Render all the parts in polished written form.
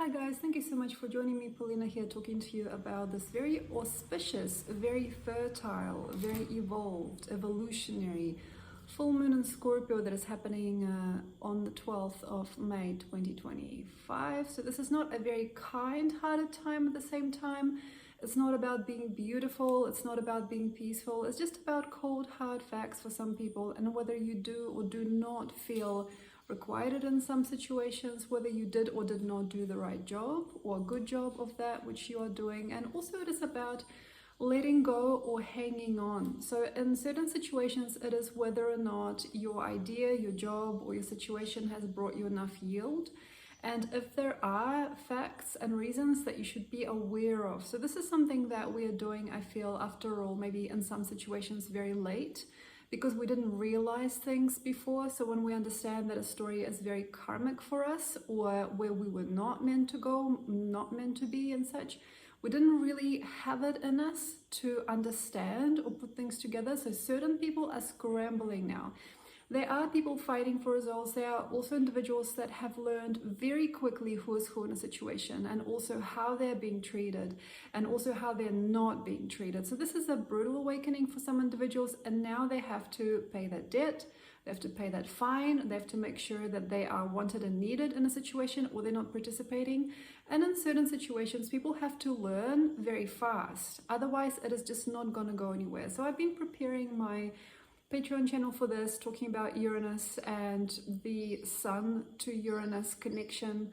Hi guys, thank you so much for joining me. Paulina here, talking to you about this very auspicious, very fertile, very evolved, evolutionary full moon in Scorpio that is happening on the 12th of May 2025. So this is not a very kind-hearted time. At the same time, it's not about being beautiful, it's not about being peaceful, it's just about cold hard facts for some people, and whether you do or do not feel required in some situations, whether you did or did not do the right job or a good job of that which you are doing. And also it is about letting go or hanging on. So in certain situations, it is whether or not your idea, your job, or your situation has brought you enough yield. And if there are facts and reasons that you should be aware of. So this is something that we are doing, I feel, after all, maybe in some situations very late, because we didn't realize things before. So when we understand that a story is very karmic for us, or where we were not meant to go, not meant to be and such, we didn't really have it in us to understand or put things together. So certain people are scrambling now. There are people fighting for results. There are also individuals that have learned very quickly who is who in a situation, and also how they're being treated, and also how they're not being treated. So this is a brutal awakening for some individuals, and now they have to pay that debt, they have to pay that fine, they have to make sure that they are wanted and needed in a situation, or they're not participating. And in certain situations, people have to learn very fast. Otherwise, it is just not going to go anywhere. So I've been preparing my Patreon channel for this, talking about Uranus and the Sun to Uranus connection,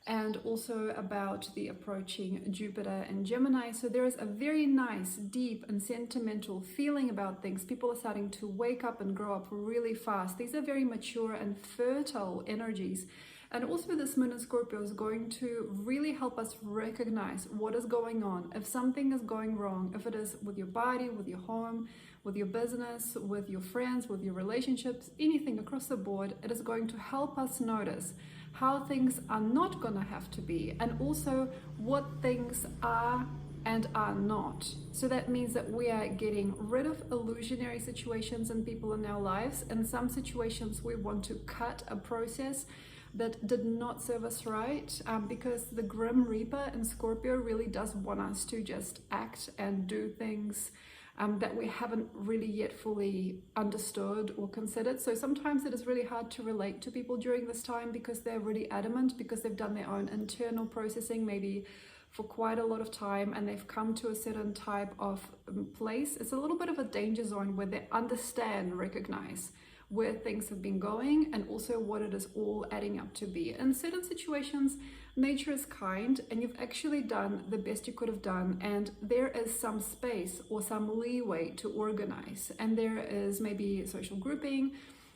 and also about the approaching Jupiter and Gemini. So there is a very nice, deep and sentimental feeling about things. People are starting to wake up and grow up really fast. These are very mature and fertile energies. And also this moon in Scorpio is going to really help us recognize what is going on. If something is going wrong, if it is with your body, with your home, with your business, with your friends, with your relationships, anything across the board, it is going to help us notice how things are not going to have to be, and also what things are and are not. So that means that we are getting rid of illusionary situations and people in our lives. In some situations, we want to cut a process that did not serve us right, because the Grim Reaper in Scorpio really does want us to just act and do things that we haven't really yet fully understood or considered. So sometimes it is really hard to relate to people during this time, because they're really adamant, because they've done their own internal processing maybe for quite a lot of time, and they've come to a certain type of place. It's a little bit of a danger zone where they understand, recognize where things have been going, and also what it is all adding up to be. In certain situations, nature is kind, and you've actually done the best you could have done, and there is some space or some leeway to organize, and there is maybe social grouping,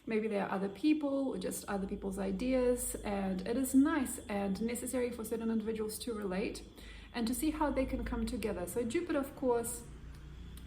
maybe there are other people or just other people's ideas, and it is nice and necessary for certain individuals to relate and to see how they can come together. So Jupiter, of course,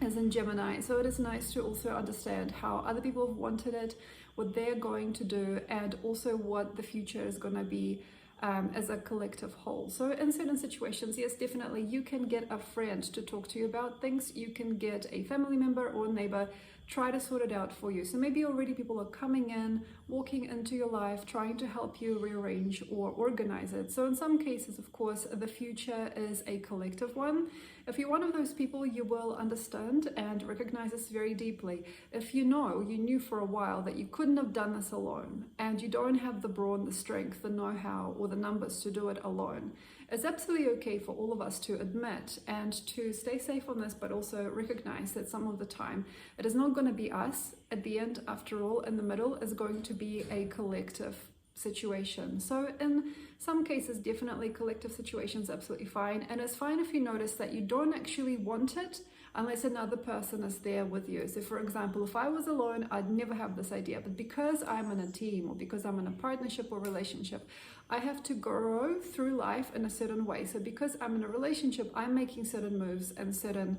is in Gemini, so it is nice to also understand how other people have wanted it, what they're going to do, and also what the future is going to be as a collective whole. So in certain situations, yes, definitely you can get a friend to talk to you about things. You can get a family member or neighbor try to sort it out for you. So maybe already people are coming in, walking into your life, trying to help you rearrange or organize it. So in some cases, of course, the future is a collective one. If you're one of those people, you will understand and recognize this very deeply. If you knew for a while that you couldn't have done this alone, and you don't have the brawn, the strength, the know-how, or the numbers to do it alone, it's absolutely okay for all of us to admit and to stay safe on this, but also recognize that some of the time it is not going to be us. At the end, after all, in the middle is going to be a collective situation. So in some cases, definitely collective situations absolutely fine, and it's fine if you notice that you don't actually want it unless another person is there with you. So for example, if I was alone, I'd never have this idea, but because I'm in a team, or because I'm in a partnership or relationship, I have to grow through life in a certain way. So because I'm in a relationship, I'm making certain moves and certain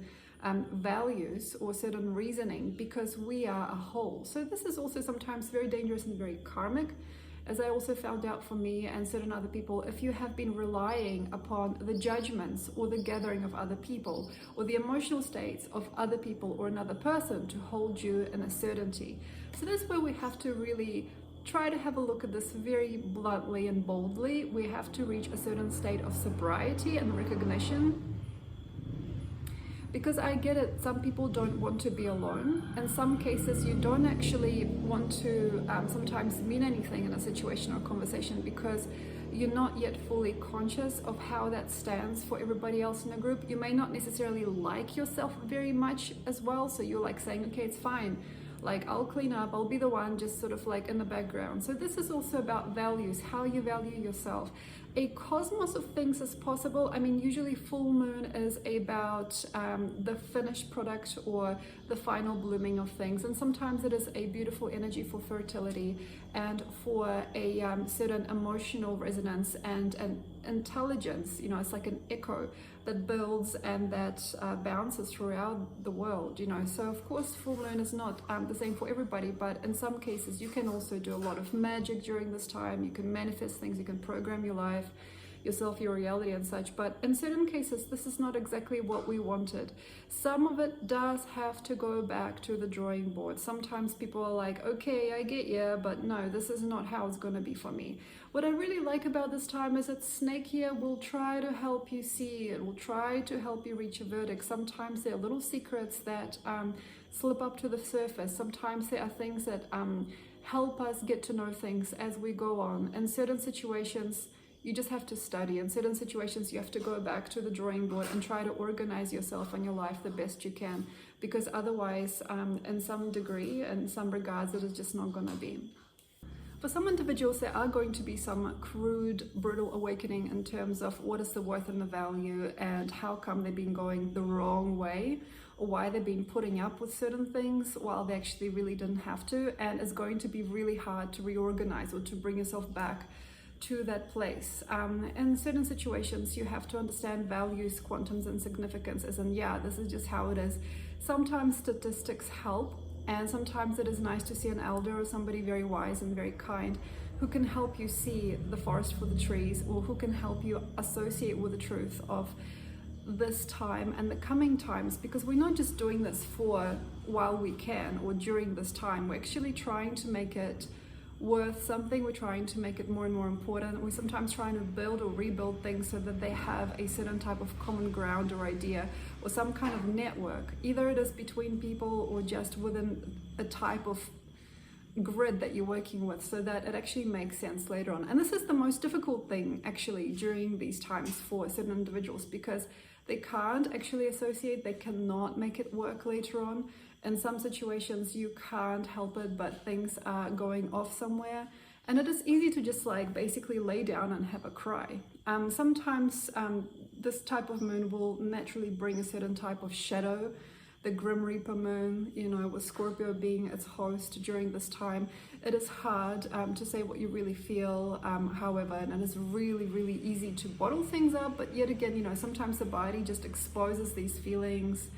values or certain reasoning, because we are a whole. So this is also sometimes very dangerous and very karmic, as I also found out for me and certain other people. If you have been relying upon the judgments or the gathering of other people, or the emotional states of other people or another person to hold you in a certainty. So that's where we have to really try to have a look at this very bluntly and boldly. We have to reach a certain state of sobriety and recognition. Because I get it, some people don't want to be alone. In some cases, you don't actually want to sometimes mean anything in a situation or conversation because you're not yet fully conscious of how that stands for everybody else in the group. You may not necessarily like yourself very much as well, so you're like saying, okay, it's fine. Like, I'll clean up, I'll be the one just sort of like in the background. So this is also about values, how you value yourself. A cosmos of things is possible. I mean, usually full moon is about the finished product or the final blooming of things. And sometimes it is a beautiful energy for fertility and for a certain emotional resonance and an intelligence. You know, it's like an echo that builds and that bounces throughout the world, you know. So of course, full moon is not the same for everybody, but in some cases you can also do a lot of magic during this time. You can manifest things, you can program your life, yourself, your reality and such. But in certain cases, this is not exactly what we wanted. Some of it does have to go back to the drawing board. Sometimes people are like, okay, I get you, but no, this is not how it's going to be for me. What I really like about this time is that Snake here will try to help you see. It will try to help you reach a verdict. Sometimes there are little secrets that slip up to the surface. Sometimes there are things that help us get to know things as we go on. In certain situations, you just have to study. In certain situations, you have to go back to the drawing board and try to organize yourself and your life the best you can, because otherwise, in some degree, in some regards, it is just not going to be. For some individuals, there are going to be some crude, brutal awakening in terms of what is the worth and the value and how come they've been going the wrong way, or why they've been putting up with certain things while they actually really didn't have to. And it's going to be really hard to reorganize or to bring yourself back to that place. In certain situations, you have to understand values, quantums, and significance, as in, yeah, this is just how it is. Sometimes statistics help, and sometimes it is nice to see an elder or somebody very wise and very kind who can help you see the forest for the trees, or who can help you associate with the truth of this time and the coming times, because we're not just doing this for while we can or during this time. We're actually trying to make it worth something. We're trying to make it more and more important. We're sometimes trying to build or rebuild things so that they have a certain type of common ground or idea or some kind of network. Either it is between people or just within a type of grid that you're working with, so that it actually makes sense later on. And this is the most difficult thing actually during these times for certain individuals, because they can't actually associate, they cannot make it work later on. In some situations, you can't help it, but things are going off somewhere. And it is easy to just like basically lay down and have a cry. Sometimes this type of moon will naturally bring a certain type of shadow. The Grim Reaper moon, you know, with Scorpio being its host during this time, it is hard to say what you really feel, however, and it is really, really easy to bottle things up. But yet again, you know, sometimes the body just exposes these feelings.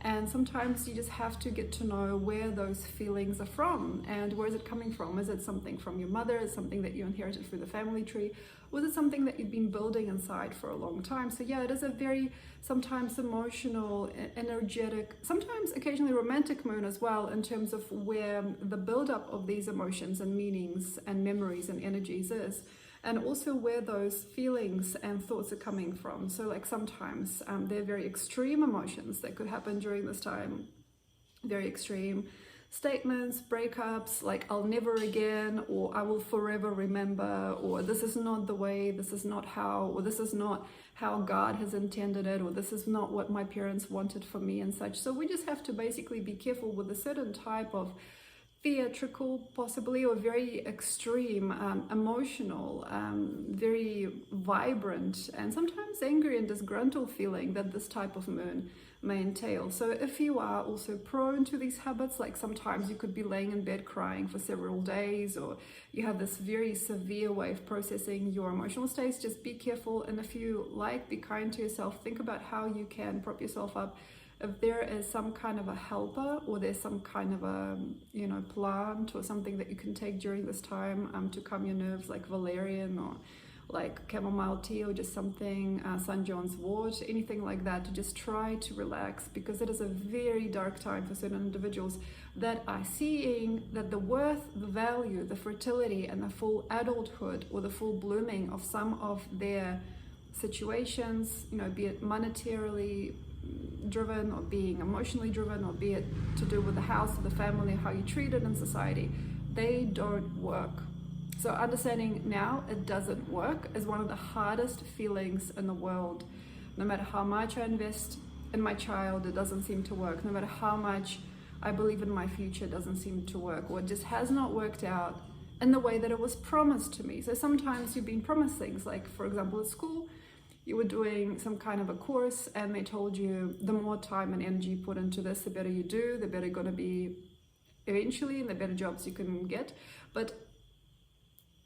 And sometimes you just have to get to know where those feelings are from and where is it coming from. Is it something from your mother? Is it something that you inherited through the family tree? Or is it something that you've been building inside for a long time? So yeah, it is a very sometimes emotional, energetic, sometimes occasionally romantic moon as well, in terms of where the buildup of these emotions and meanings and memories and energies is. And also where those feelings and thoughts are coming from. So like sometimes they're very extreme emotions that could happen during this time. Very extreme statements, breakups, like I'll never again, or I will forever remember, or this is not the way, this is not how, or this is not how God has intended it, or this is not what my parents wanted for me and such. So we just have to basically be careful with a certain type of theatrical, possibly, or very extreme, emotional, very vibrant, and sometimes angry and disgruntled feeling that this type of moon may entail. So if you are also prone to these habits, like sometimes you could be laying in bed crying for several days, or you have this very severe way of processing your emotional states, just be careful. And if you like, be kind to yourself. Think about how you can prop yourself up. If there is some kind of a helper, or there's some kind of a, you know, plant or something that you can take during this time to calm your nerves, like valerian or like chamomile tea or just something, St. John's wort, anything like that, to just try to relax, because it is a very dark time for certain individuals that are seeing that the worth, the value, the fertility, and the full adulthood or the full blooming of some of their situations, you know, be it monetarily driven or being emotionally driven, or be it to do with the house or the family, how you treat it in society, they don't work. So understanding now it doesn't work is one of the hardest feelings in the world. No matter how much I invest in my child, it doesn't seem to work. No matter how much I believe in my future, it doesn't seem to work, or it just has not worked out in the way that it was promised to me. So sometimes you've been promised things, like for example at school, you were doing some kind of a course and they told you the more time and energy you put into this, the better you do, the better you're going to be eventually, and the better jobs you can get. But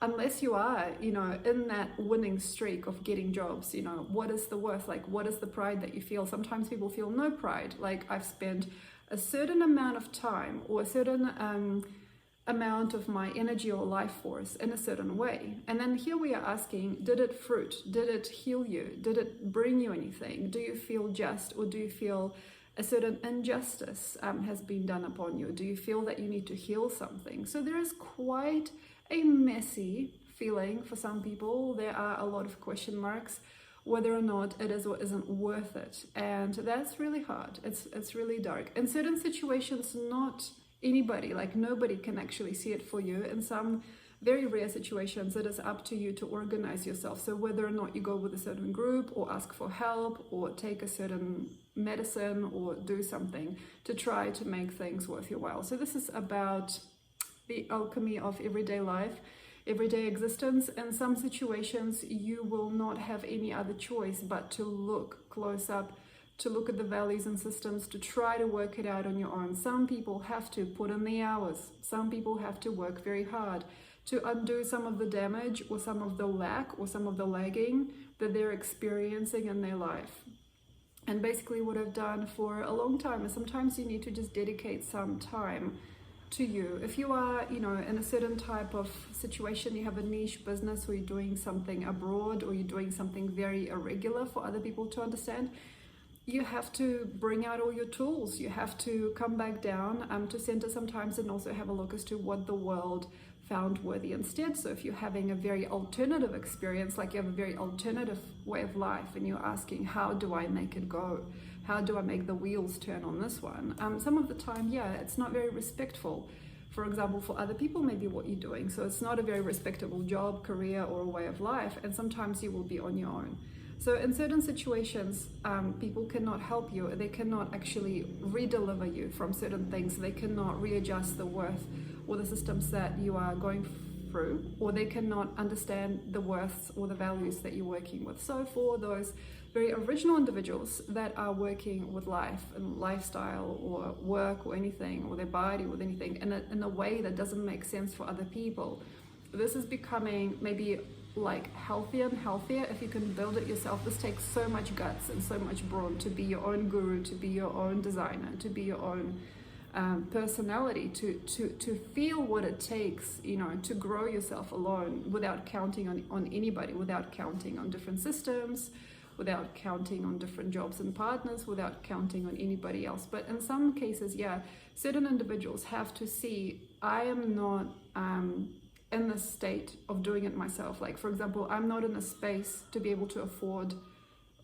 unless you are, you know, in that winning streak of getting jobs, you know, what is the worth? Like, what is the pride that you feel? Sometimes people feel no pride. Like, I've spent a certain amount of time or a certain amount of my energy or life force in a certain way. And then here we are asking, did it fruit? Did it heal you? Did it bring you anything? Do you feel just, or do you feel a certain injustice has been done upon you? Do you feel that you need to heal something? So there is quite a messy feeling for some people. There are a lot of question marks whether or not it is or isn't worth it. And that's really hard. It's really dark. In certain situations, not anybody, like nobody can actually see it for you. In some very rare situations, it is up to you to organize yourself. So whether or not you go with a certain group, or ask for help, or take a certain medicine, or do something to try to make things worth your while. So this is about the alchemy of everyday life, everyday existence. In some situations, you will not have any other choice but to look close up, to look at the values and systems, to try to work it out on your own. Some people have to put in the hours. Some people have to work very hard to undo some of the damage, or some of the lack, or some of the lagging that they're experiencing in their life. And basically what I've done for a long time is sometimes you need to just dedicate some time to you. If you are, you know, in a certain type of situation, you have a niche business, or you're doing something abroad, or you're doing something very irregular for other people to understand, you have to bring out all your tools. You have to come back down to center sometimes, and also have a look as to what the world found worthy instead. So if you're having a very alternative experience, like you have a very alternative way of life, and you're asking, how do I make it go? How do I make the wheels turn on this one? Some of the time, yeah, it's not very respectful. For example, for other people, maybe what you're doing. So it's not a very respectable job, career, or a way of life. And sometimes you will be on your own. So in certain situations, people cannot help you. They cannot actually re-deliver you from certain things. They cannot readjust the worth or the systems that you are going through, or they cannot understand the worths or the values that you're working with. So for those very original individuals that are working with life and lifestyle, or work, or anything, or their body, with anything in a way that doesn't make sense for other people, this is becoming maybe like healthier and healthier if you can build it yourself. This takes so much guts and so much brawn to be your own guru, to be your own designer, to be your own personality, to feel what it takes, you know, to grow yourself alone, without counting on anybody, without counting on different systems, without counting on different jobs and partners, without counting on anybody else. But in some cases, yeah, certain individuals have to see, I am not in the state of doing it myself. Like, for example, I'm not in a space to be able to afford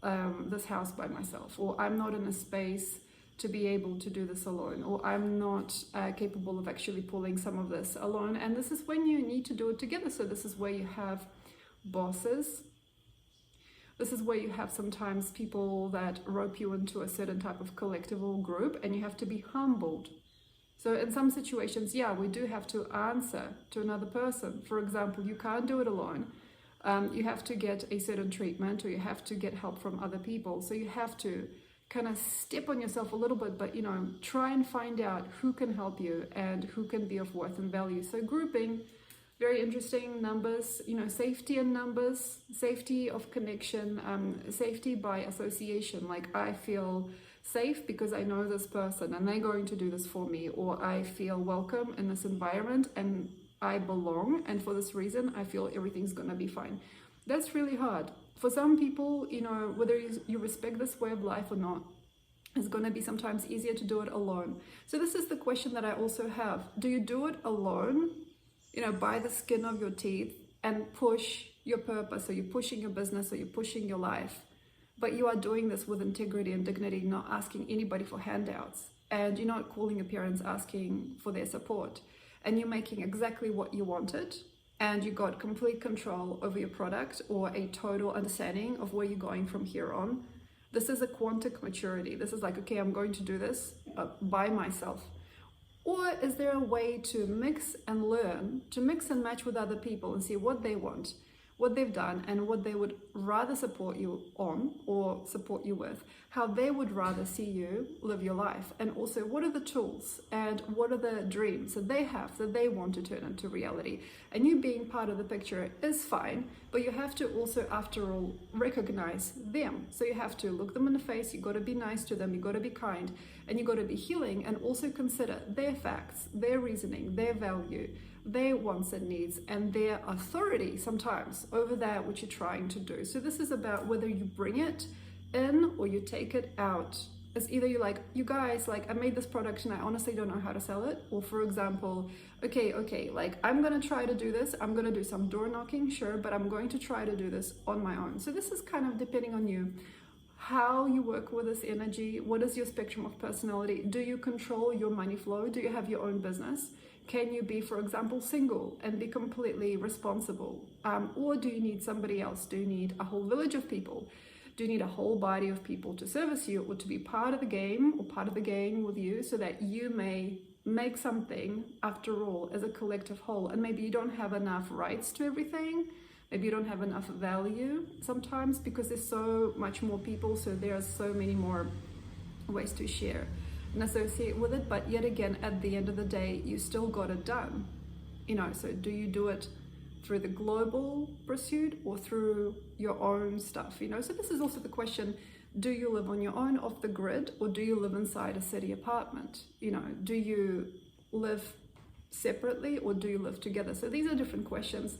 this house by myself, or I'm not in a space to be able to do this alone, or I'm not capable of actually pulling some of this alone. And this is when you need to do it together. So this is where you have bosses. This is where you have sometimes people that rope you into a certain type of collective or group, and you have to be humbled. So in some situations, yeah, we do have to answer to another person. For example, you can't do it alone. You have to get a certain treatment, or you have to get help from other people. So you have to kind of step on yourself a little bit, but, you know, try and find out who can help you and who can be of worth and value. So grouping, very interesting. Numbers, you know, safety in numbers, safety of connection, safety by association. Like, I feel safe because I know this person and they're going to do this for me, or I feel welcome in this environment and I belong, and for this reason I feel everything's going to be fine. That's really hard. For some people, you know, whether you respect this way of life or not, it's going to be sometimes easier to do it alone. So this is the question that I also have. Do you do it alone, you know, by the skin of your teeth and push your purpose, or you're pushing your business, or you're pushing your life, but you are doing this with integrity and dignity, not asking anybody for handouts, and you're not calling your parents asking for their support, and you're making exactly what you wanted, and you got complete control over your product, or a total understanding of where you're going from here on. This is a quantic maturity. This is like, okay, I'm going to do this by myself. Or is there a way to mix and learn, to mix and match with other people and see what they want, what they've done, and what they would rather support you on or support you with, how they would rather see you live your life, and also what are the tools and what are the dreams that they have that they want to turn into reality. And you being part of the picture is fine, but you have to also, after all, recognize them. So you have to look them in the face, you got to be nice to them, you got to be kind, and you got to be healing, and also consider their facts, their reasoning, their value, their wants and needs, and their authority sometimes over that which you're trying to do. So this is about whether you bring it in or you take it out. It's either you're like, you guys, like, I made this product and I honestly don't know how to sell it. Or for example, okay, like, I'm gonna try to do this, I'm gonna do some door knocking, sure, but I'm going to try to do this on my own. So this is kind of depending on you, how you work with this energy. What is your spectrum of personality? Do you control your money flow? Do you have your own business? Can you be, for example, single and be completely responsible? Or do you need somebody else? Do you need a whole village of people? Do you need a whole body of people to service you, or to be part of the game, or part of the game with you, so that you may make something, after all, as a collective whole? And maybe you don't have enough rights to everything. Maybe you don't have enough value sometimes, because there's so much more people, so there are so many more ways to share and associate with it. But yet again, at the end of the day, you still got it done, you know. So do you do it through the global pursuit or through your own stuff, you know? So this is also the question, do you live on your own, off the grid, or do you live inside a city apartment? You know, do you live separately or do you live together? So these are different questions.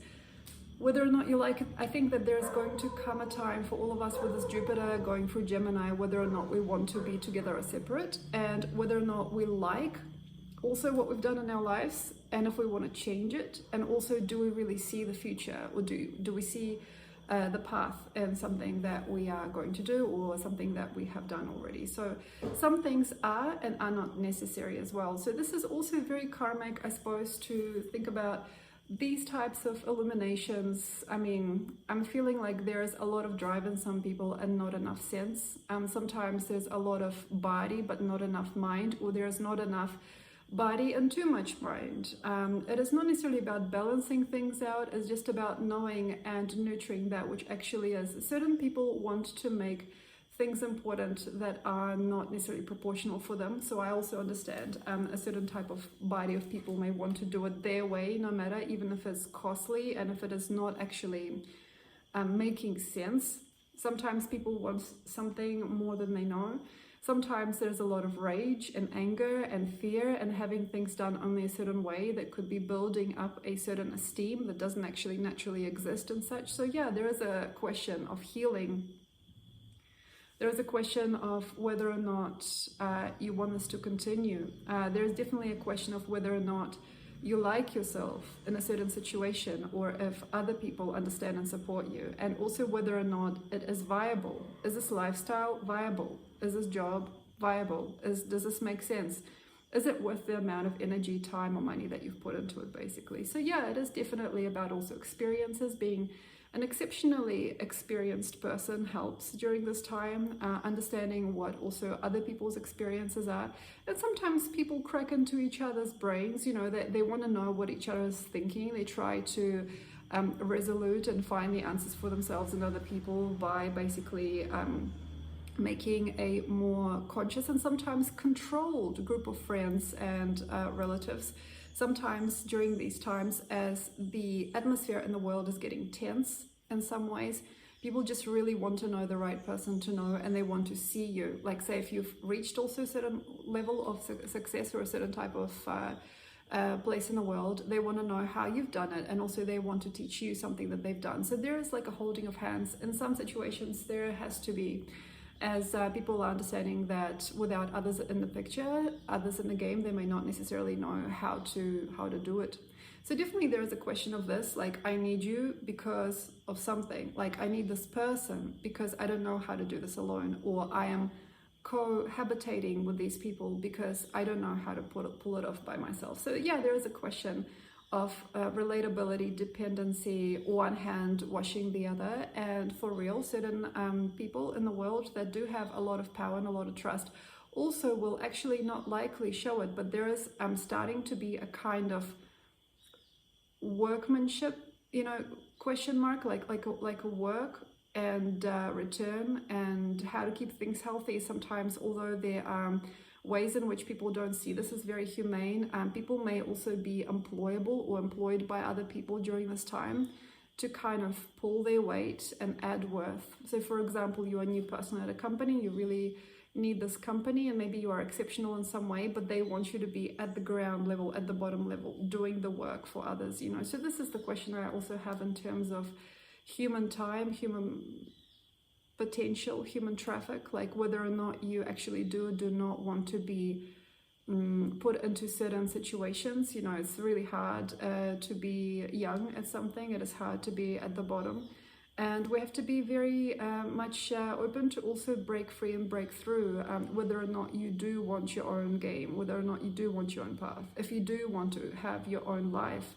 Whether or not you like it, I think that there's going to come a time for all of us with this Jupiter going through Gemini, whether or not we want to be together or separate, and whether or not we like also what we've done in our lives, and if we want to change it, and also do we really see the future, or do we see the path and something that we are going to do, or something that we have done already. So some things are and are not necessary as well. So this is also very karmic, I suppose, to think about these types of illuminations. I mean, I'm feeling like there's a lot of drive in some people and not enough sense. Sometimes there's a lot of body but not enough mind, or there's not enough body and too much mind. It is not necessarily about balancing things out, it's just about knowing and nurturing that which actually is. Certain people want to make things important that are not necessarily proportional for them. So I also understand a certain type of body of people may want to do it their way, no matter, even if it's costly and if it is not actually making sense. Sometimes people want something more than they know. Sometimes there's a lot of rage and anger and fear and having things done only a certain way that could be building up a certain esteem that doesn't actually naturally exist and such. So yeah, there is a question of healing. There is a question of whether or not you want this to continue. There's definitely a question of whether or not you like yourself in a certain situation, or if other people understand and support you, and also whether or not it is viable. Is this lifestyle viable? Is this job viable? Does this make sense? Is it worth the amount of energy, time, or money that you've put into it, basically? So yeah, it is definitely about also experiences. Being an exceptionally experienced person helps during this time, understanding what also other people's experiences are. And sometimes people crack into each other's brains, you know, they want to know what each other is thinking. They try to resolute and find the answers for themselves and other people by basically making a more conscious and sometimes controlled group of friends and relatives. Sometimes during these times, as the atmosphere in the world is getting tense in some ways, people just really want to know the right person to know, and they want to see you. Like, say, if you've reached also a certain level of success or a certain type of place in the world. They want to know how you've done it, and also they want to teach you something that they've done. So there is like a holding of hands. In some situations there has to be, as people are understanding that without others in the picture, others in the game, they may not necessarily know how to do it. So definitely there is a question of this, like, I need you because of something, like I need this person because I don't know how to do this alone, or I am cohabitating with these people because I don't know how to pull it off by myself. So yeah, there is a question of relatability, dependency, one hand washing the other. And for real, certain people in the world that do have a lot of power and a lot of trust also will actually not likely show it, but there is starting to be a kind of workmanship, question mark, like a work and return, and how to keep things healthy. Sometimes, although there are ways in which people don't see this as very humane, people may also be employable or employed by other people during this time to kind of pull their weight and add worth. So for example, you're a new person at a company, you really need this company, and maybe you are exceptional in some way, but they want you to be at the ground level, at the bottom level, doing the work for others, So this is the question I also have in terms of human time, human potential, human traffic, like whether or not you actually do not want to be put into certain situations. It's really hard to be young at something. It is hard to be at the bottom. And we have to be very much open to also break free and break through, whether or not you do want your own game, whether or not you do want your own path, if you do want to have your own life.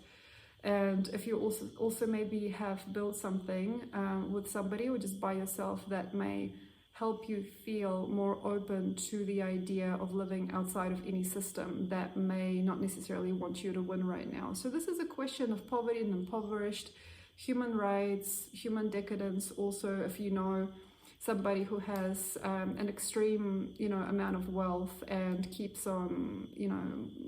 And if you also maybe have built something with somebody or just by yourself that may help you feel more open to the idea of living outside of any system that may not necessarily want you to win right now. So this is a question of poverty and impoverished, human rights, human decadence. Also, if you know somebody who has an extreme, amount of wealth and keeps on,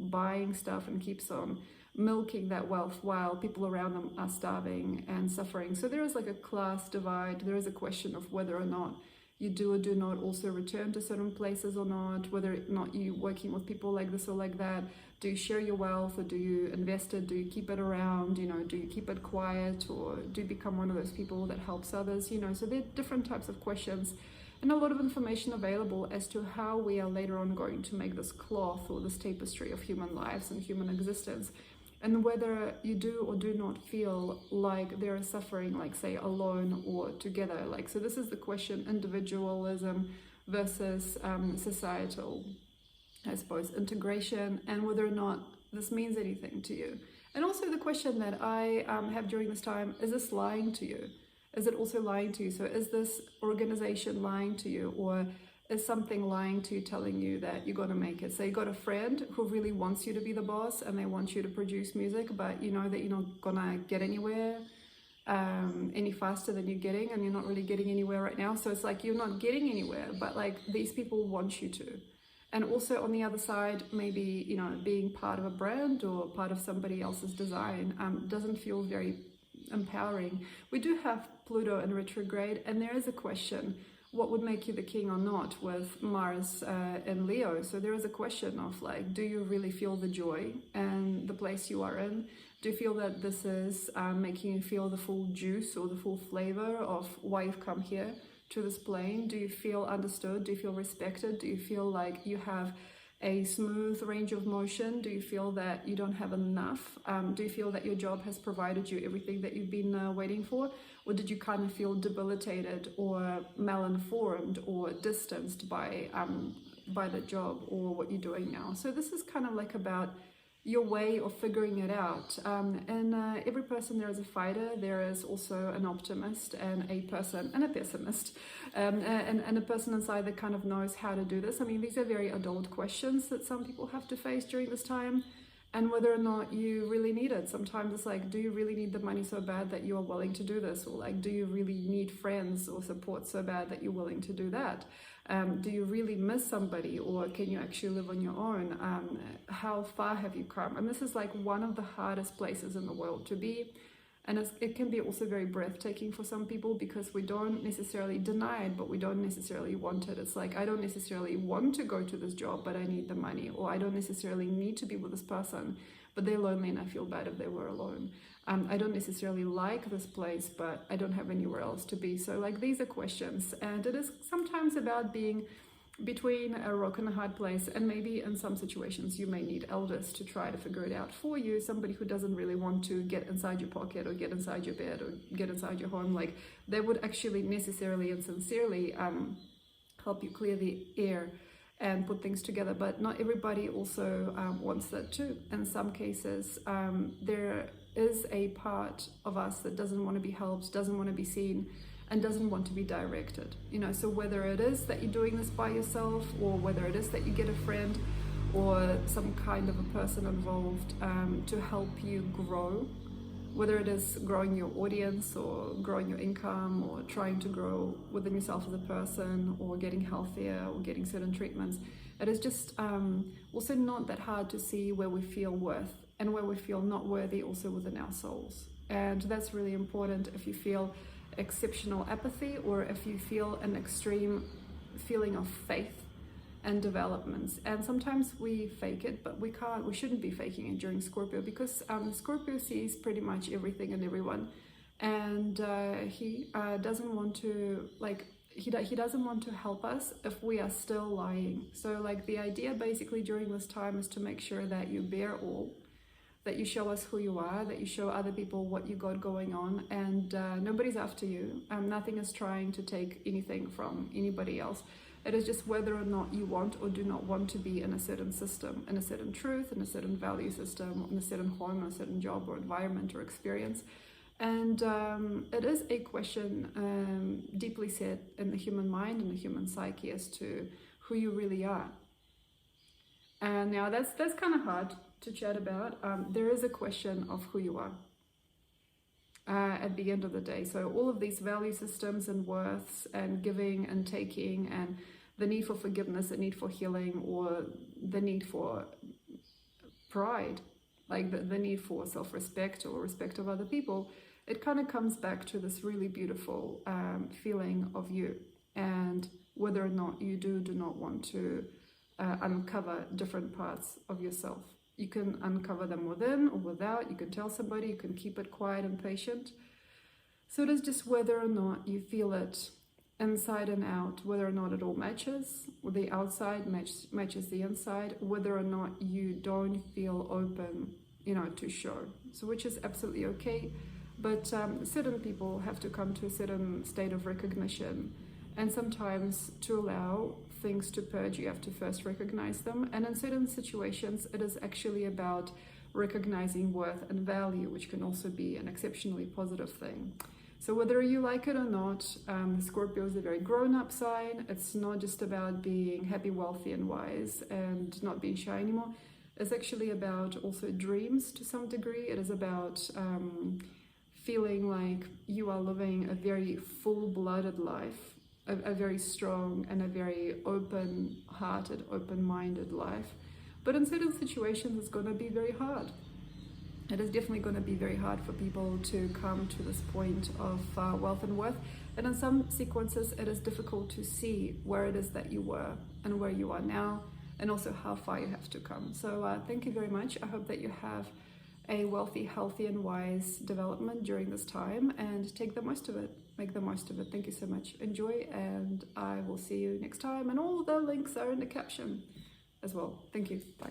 buying stuff and keeps on milking that wealth while people around them are starving and suffering. So there is like a class divide. There is a question of whether or not you do or do not also return to certain places or not, whether or not you working with people like this or like that. Do you share your wealth, or do you invest it? Do you keep it around? Do you keep it quiet, or do you become one of those people that helps others? So there are different types of questions and a lot of information available as to how we are later on going to make this cloth or this tapestry of human lives and human existence. And whether you do or do not feel like there is suffering, like say alone or together. So this is the question: individualism versus societal, I suppose, integration, and whether or not this means anything to you. And also the question that I have during this time: is this lying to you? Is it also lying to you? So is this organization lying to you, or is something lying to you, telling you that you're going to make it? So you got a friend who really wants you to be the boss and they want you to produce music, but you know that you're not gonna get anywhere any faster than you're getting, and you're not really getting anywhere right now. So it's like you're not getting anywhere, but like these people want you to. And also on the other side, maybe, being part of a brand or part of somebody else's design doesn't feel very empowering. We do have Pluto in retrograde, and there is a question: what would make you the king or not, with Mars in Leo? So there is a question of like, do you really feel the joy and the place you are in? Do you feel that this is making you feel the full juice or the full flavor of why you've come here to this plane? Do you feel understood? Do you feel respected? Do you feel like you have a smooth range of motion? Do you feel that you don't have enough? Do you feel that your job has provided you everything that you've been waiting for? Or did you kind of feel debilitated or malinformed or distanced by the job or what you're doing now? So this is kind of like about your way of figuring it out. And every person, there is a fighter, there is also an optimist and a person and a pessimist, and a person inside that kind of knows how to do this. I mean, these are very adult questions that some people have to face during this time, and whether or not you really need it. Sometimes it's like, do you really need the money so bad that you are willing to do this? Or like, do you really need friends or support so bad that you're willing to do that? Do you really miss somebody, or can you actually live on your own? How far have you come? And this is like one of the hardest places in the world to be. And it can be also very breathtaking for some people, because we don't necessarily deny it, but we don't necessarily want it. It's like, I don't necessarily want to go to this job, but I need the money. Or I don't necessarily need to be with this person, but they're lonely and I feel bad if they were alone. I don't necessarily like this place, but I don't have anywhere else to be. So like these are questions, and it is sometimes about being between a rock and a hard place, and maybe in some situations you may need elders to try to figure it out for you, somebody who doesn't really want to get inside your pocket or get inside your bed or get inside your home. Like they would actually necessarily and sincerely help you clear the air and put things together, but not everybody also wants that too. In some cases there is a part of us that doesn't want to be helped, doesn't want to be seen, and doesn't want to be directed. So whether it is that you're doing this by yourself, or whether it is that you get a friend or some kind of a person involved to help you grow, whether it is growing your audience or growing your income or trying to grow within yourself as a person or getting healthier or getting certain treatments, it is just also not that hard to see where we feel worth and where we feel not worthy also within our souls. And that's really important. If you feel exceptional apathy, or if you feel an extreme feeling of faith and developments, and sometimes we fake it, but we shouldn't be faking it during Scorpio, because Scorpio sees pretty much everything and everyone, and he doesn't want to he doesn't want to help us if we are still lying. So like the idea basically during this time is to make sure that you bear all, that you show us who you are, that you show other people what you got going on, and nobody's after you. Nothing is trying to take anything from anybody else. It is just whether or not you want or do not want to be in a certain system, in a certain truth, in a certain value system, in a certain home, a certain job or environment or experience. And it is a question deeply set in the human mind and the human psyche as to who you really are. And now that's kind of hard to chat about. There is a question of who you are at the end of the day. So all of these value systems and worths and giving and taking and the need for forgiveness, the need for healing, or the need for pride, like the need for self-respect or respect of other people, it kind of comes back to this really beautiful feeling of you, and whether or not you do not want to uncover different parts of yourself. You can uncover them within or without. You can tell somebody, you can keep it quiet and patient. So it is just whether or not you feel it inside and out, whether or not it all matches, or the outside matches the inside, whether or not you don't feel open, to show. So which is absolutely okay. But certain people have to come to a certain state of recognition. And sometimes to allow things to purge, you have to first recognize them. And in certain situations, it is actually about recognizing worth and value, which can also be an exceptionally positive thing. So whether you like it or not, Scorpio is a very grown-up sign. It's not just about being happy, wealthy, and wise and not being shy anymore. It's actually about also dreams to some degree. It is about feeling like you are living a very full-blooded life, a very strong and a very open-hearted, open-minded life. But in certain situations, it's going to be very hard. It is definitely going to be very hard for people to come to this point of wealth and worth. And in some sequences, it is difficult to see where it is that you were and where you are now, and also how far you have to come. So thank you very much. I hope that you have a wealthy, healthy, and wise development during this time, and take the most of it. Make the most of it. Thank you so much. Enjoy, and I will see you next time. And all the links are in the caption as well. Thank you. Bye.